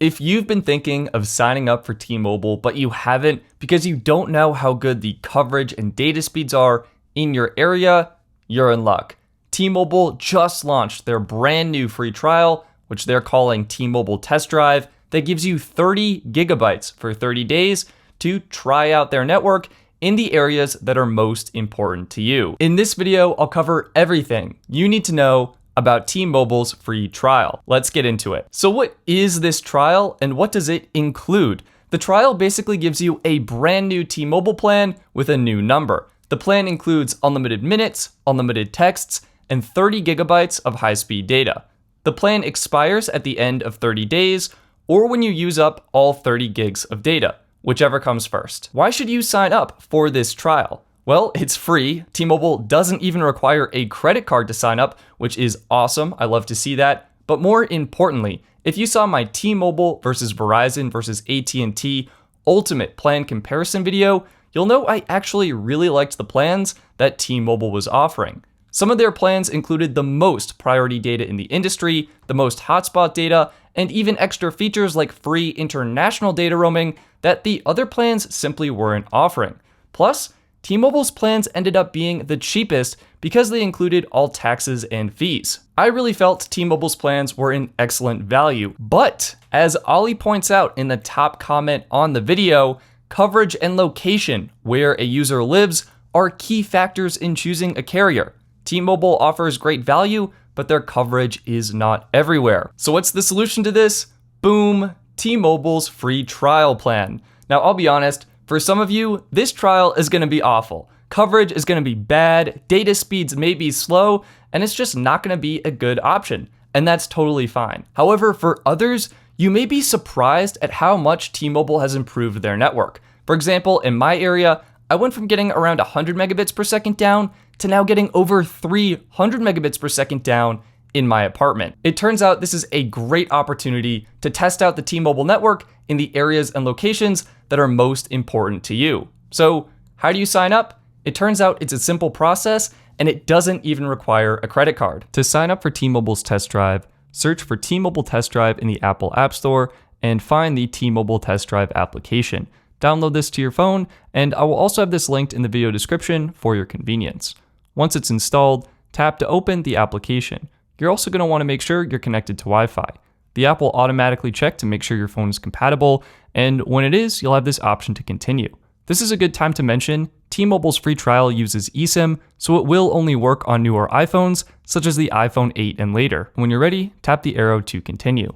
If you've been thinking of signing up for T-Mobile, but you haven't because you don't know how good the coverage and data speeds are in your area, you're in luck. T-Mobile just launched their brand new free trial, which they're calling T-Mobile Test Drive, that gives you 30 gigabytes for 30 days to try out their network in the areas that are most important to you. In this video, I'll cover everything you need to know about T-Mobile's free trial. Let's get into it. So what is this trial and what does it include? The trial basically gives you a brand new T-Mobile plan with a new number. The plan includes unlimited minutes, unlimited texts, and 30 gigabytes of high-speed data. The plan expires at the end of 30 days or when you use up all 30 gigs of data, whichever comes first. Why should you sign up for this trial? Well, it's free. T-Mobile doesn't even require a credit card to sign up, which is awesome. I love to see that. But more importantly, if you saw my T-Mobile versus Verizon versus AT&T ultimate plan comparison video, you'll know I actually really liked the plans that T-Mobile was offering. Some of their plans included the most priority data in the industry, the most hotspot data, and even extra features like free international data roaming that the other plans simply weren't offering. Plus, T-Mobile's plans ended up being the cheapest because they included all taxes and fees. I really felt T-Mobile's plans were an excellent value, but as Ollie points out in the top comment on the video, coverage and location, where a user lives, are key factors in choosing a carrier. T-Mobile offers great value, but their coverage is not everywhere. So what's the solution to this? Boom, T-Mobile's free trial plan. Now, I'll be honest, for some of you, this trial is going to be awful. Coverage is going to be bad, data speeds may be slow, and it's just not going to be a good option. And that's totally fine. However, for others, you may be surprised at how much T-Mobile has improved their network. For example, in my area, I went from getting around 100 megabits per second down to now getting over 300 megabits per second down in my apartment. It turns out this is a great opportunity to test out the T-Mobile network in the areas and locations that are most important to you. So how do you sign up? It turns out it's a simple process and it doesn't even require a credit card. To sign up for T-Mobile's test drive, search for T-Mobile Test Drive in the Apple App Store and find the T-Mobile Test Drive application. Download this to your phone, and I will also have this linked in the video description for your convenience. Once it's installed, tap to open the application. You're also going to want to make sure you're connected to Wi-Fi. The app will automatically check to make sure your phone is compatible, and when it is, you'll have this option to continue. This is a good time to mention, T-Mobile's free trial uses eSIM, so it will only work on newer iPhones, such as the iPhone 8 and later. When you're ready, tap the arrow to continue.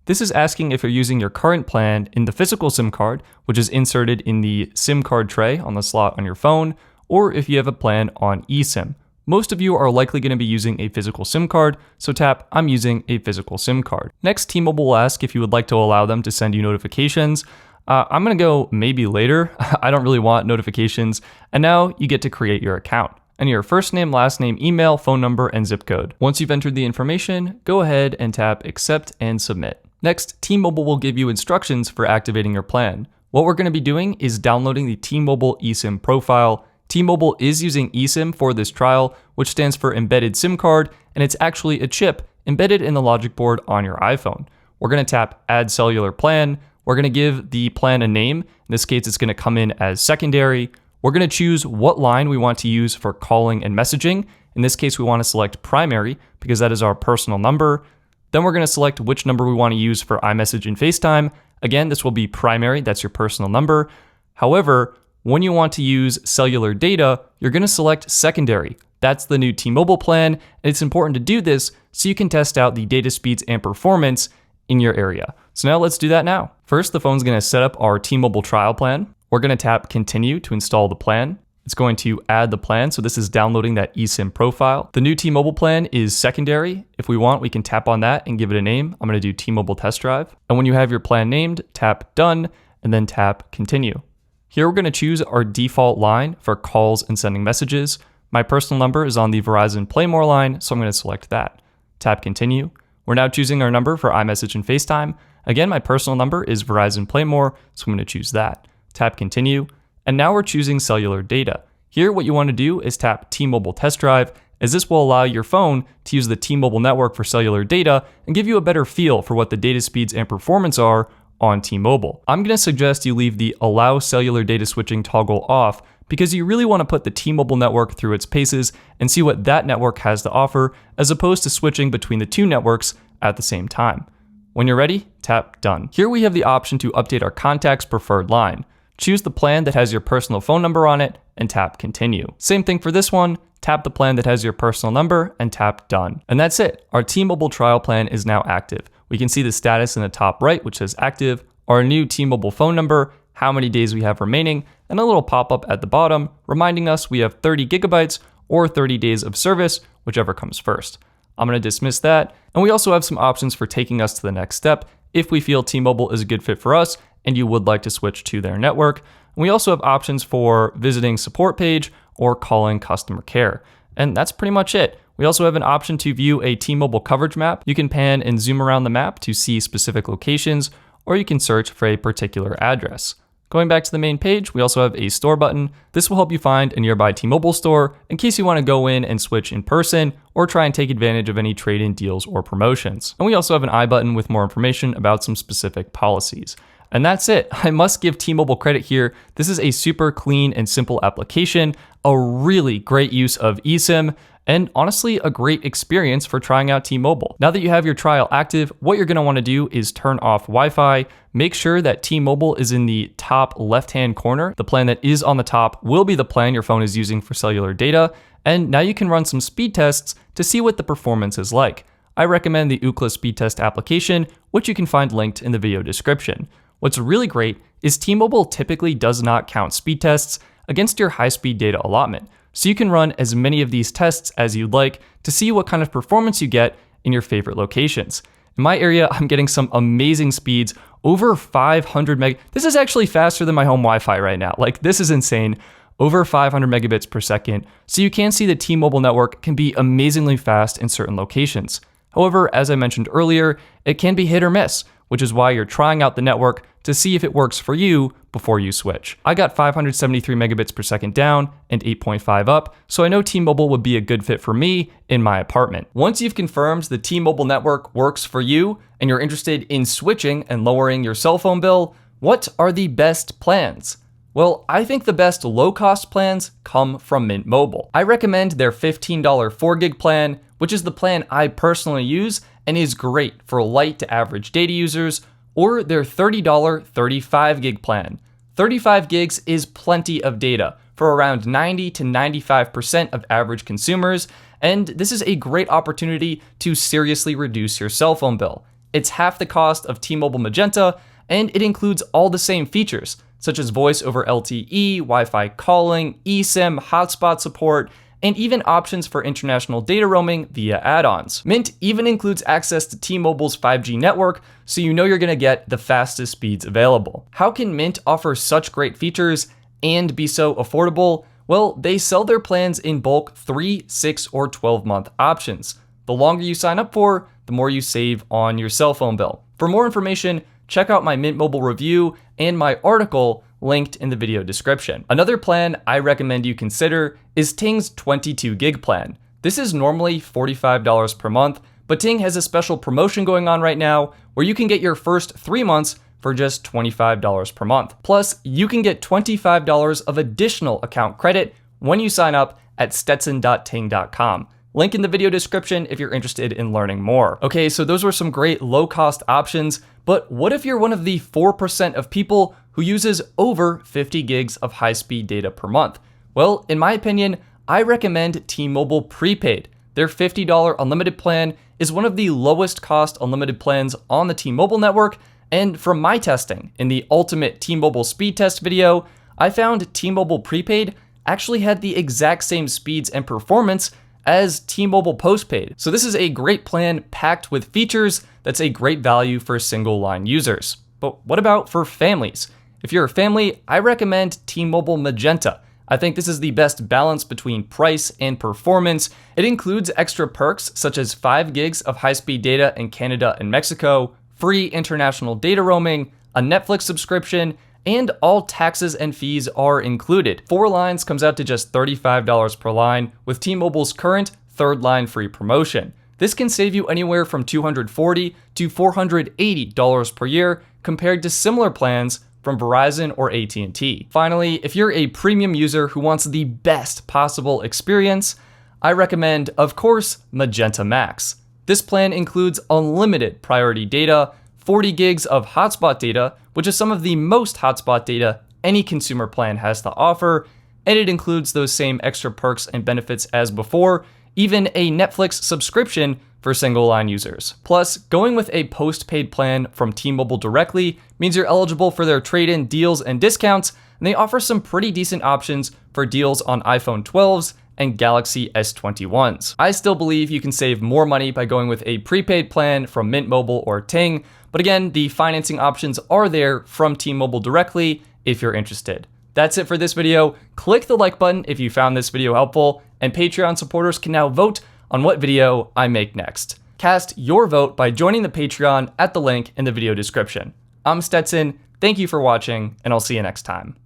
This is asking if you're using your current plan in the physical SIM card, which is inserted in the SIM card tray on the slot on your phone, or if you have a plan on eSIM. Most of you are likely going to be using a physical SIM card, so tap I'm using a physical SIM card. Next, T-Mobile will ask if you would like to allow them to send you notifications. I'm going to go maybe later. I don't really want notifications. And now you get to create your account. Enter your first name, last name, email, phone number, and zip code. Once you've entered the information, go ahead and tap accept and submit. Next, T-Mobile will give you instructions for activating your plan. What we're going to be doing is downloading the T-Mobile eSIM profile. T-Mobile is using eSIM for this trial, which stands for embedded SIM card, and it's actually a chip embedded in the logic board on your iPhone. We're going to tap add cellular plan. We're going to give the plan a name. In this case, it's going to come in as secondary. We're going to choose what line we want to use for calling and messaging. In this case, we want to select primary because that is our personal number. Then we're going to select which number we want to use for iMessage and FaceTime. Again, this will be primary, that's your personal number. However, when you want to use cellular data, you're going to select secondary. That's the new T-Mobile plan, and it's important to do this so you can test out the data speeds and performance in your area. So now let's do that now. First, the phone's going to set up our T-Mobile trial plan. We're going to tap continue to install the plan. It's going to add the plan, so this is downloading that eSIM profile. The new T-Mobile plan is secondary. If we want, we can tap on that and give it a name. I'm going to do T-Mobile Test Drive. And when you have your plan named, tap Done, and then tap Continue. Here we're going to choose our default line for calls and sending messages. My personal number is on the Verizon Play More line, so I'm going to select that. Tap Continue. We're now choosing our number for iMessage and FaceTime. Again, my personal number is Verizon Play More, so I'm going to choose that. Tap Continue. And now we're choosing cellular data. Here, what you want to do is tap T-Mobile Test Drive as this will allow your phone to use the T-Mobile network for cellular data and give you a better feel for what the data speeds and performance are on T-Mobile. I'm going to suggest you leave the Allow Cellular Data Switching toggle off because you really want to put the T-Mobile network through its paces and see what that network has to offer, as opposed to switching between the two networks at the same time. When you're ready, tap Done. Here we have the option to update our contact's preferred line. Choose the plan that has your personal phone number on it and tap Continue. Same thing for this one. Tap the plan that has your personal number and tap Done. And that's it. Our T-Mobile trial plan is now active. We can see the status in the top right, which says active, our new T-Mobile phone number, how many days we have remaining, and a little pop-up at the bottom reminding us we have 30 gigabytes or 30 days of service, whichever comes first. I'm going to dismiss that. And we also have some options for taking us to the next step if we feel T-Mobile is a good fit for us and you would like to switch to their network. And we also have options for visiting support page or calling customer care. And that's pretty much it. We also have an option to view a T-Mobile coverage map. You can pan and zoom around the map to see specific locations, or you can search for a particular address. Going back to the main page, we also have a store button. This will help you find a nearby T-Mobile store in case you want to go in and switch in person or try and take advantage of any trade-in deals or promotions. And we also have an I button with more information about some specific policies. And that's it. I must give T-Mobile credit here. This is a super clean and simple application, a really great use of eSIM, and honestly, a great experience for trying out T-Mobile. Now that you have your trial active, what you're gonna wanna do is turn off Wi-Fi, make sure that T-Mobile is in the top left-hand corner. The plan that is on the top will be the plan your phone is using for cellular data, and now you can run some speed tests to see what the performance is like. I recommend the Ookla speed test application, which you can find linked in the video description. What's really great is T-Mobile typically does not count speed tests against your high-speed data allotment. So you can run as many of these tests as you'd like to see what kind of performance you get in your favorite locations. In my area, I'm getting some amazing speeds, over 500 meg. This is actually faster than my home Wi-Fi right now. Like, this is insane. Over 500 megabits per second. So you can see the T-Mobile network can be amazingly fast in certain locations. However, as I mentioned earlier, it can be hit or miss, which is why you're trying out the network to see if it works for you before you switch. I got 573 megabits per second down and 8.5 up, so I know T-Mobile would be a good fit for me in my apartment. Once you've confirmed the T-Mobile network works for you and you're interested in switching and lowering your cell phone bill, what are the best plans? Well, I think the best low-cost plans come from Mint Mobile. I recommend their $15 4GB plan, which is the plan I personally use and is great for light to average data users, or their $30 35GB plan. 35 gigs is plenty of data for around 90 to 95% of average consumers, and this is a great opportunity to seriously reduce your cell phone bill. It's half the cost of T-Mobile Magenta, and it includes all the same features, such as voice over LTE, Wi-Fi calling, eSIM, hotspot support, and even options for international data roaming via add-ons. Mint even includes access to T-Mobile's 5G network, so you know you're gonna get the fastest speeds available. How can Mint offer such great features and be so affordable? Well, they sell their plans in bulk 3, 6, or 12-month options. The longer you sign up for, the more you save on your cell phone bill. For more information, check out my Mint Mobile review and my article linked in the video description. Another plan I recommend you consider is Ting's 22GB plan. This is normally $45 per month, but Ting has a special promotion going on right now where you can get your first 3 months for just $25 per month. Plus, you can get $25 of additional account credit when you sign up at stetson.ting.com. Link in the video description if you're interested in learning more. Okay, so those were some great low-cost options, but what if you're one of the 4% of people who uses over 50 gigs of high-speed data per month? Well, in my opinion, I recommend T-Mobile Prepaid. Their $50 unlimited plan is one of the lowest cost unlimited plans on the T-Mobile network, and from my testing in the ultimate T-Mobile speed test video, I found T-Mobile Prepaid actually had the exact same speeds and performance as T-Mobile Postpaid. So this is a great plan packed with features that's a great value for single line users. But what about for families? If you're a family, I recommend T-Mobile Magenta. I think this is the best balance between price and performance. It includes extra perks such as 5 gigs of high-speed data in Canada and Mexico, free international data roaming, a Netflix subscription, and all taxes and fees are included. 4 lines comes out to just $35 per line with T-Mobile's current third line free promotion. This can save you anywhere from $240 to $480 per year compared to similar plans from Verizon or AT&T. Finally, if you're a premium user who wants the best possible experience, I recommend, of course, Magenta Max. This plan includes unlimited priority data, 40 gigs of hotspot data, which is some of the most hotspot data any consumer plan has to offer, and it includes those same extra perks and benefits as before, even a Netflix subscription for single-line users. Plus, going with a post-paid plan from T-Mobile directly means you're eligible for their trade-in deals and discounts, and they offer some pretty decent options for deals on iPhone 12s and Galaxy S21s. I still believe you can save more money by going with a prepaid plan from Mint Mobile or Ting, but again, the financing options are there from T-Mobile directly if you're interested. That's it for this video. Click the like button if you found this video helpful, and Patreon supporters can now vote on what video I make next. Cast your vote by joining the Patreon at the link in the video description. I'm Stetson, thank you for watching, and I'll see you next time.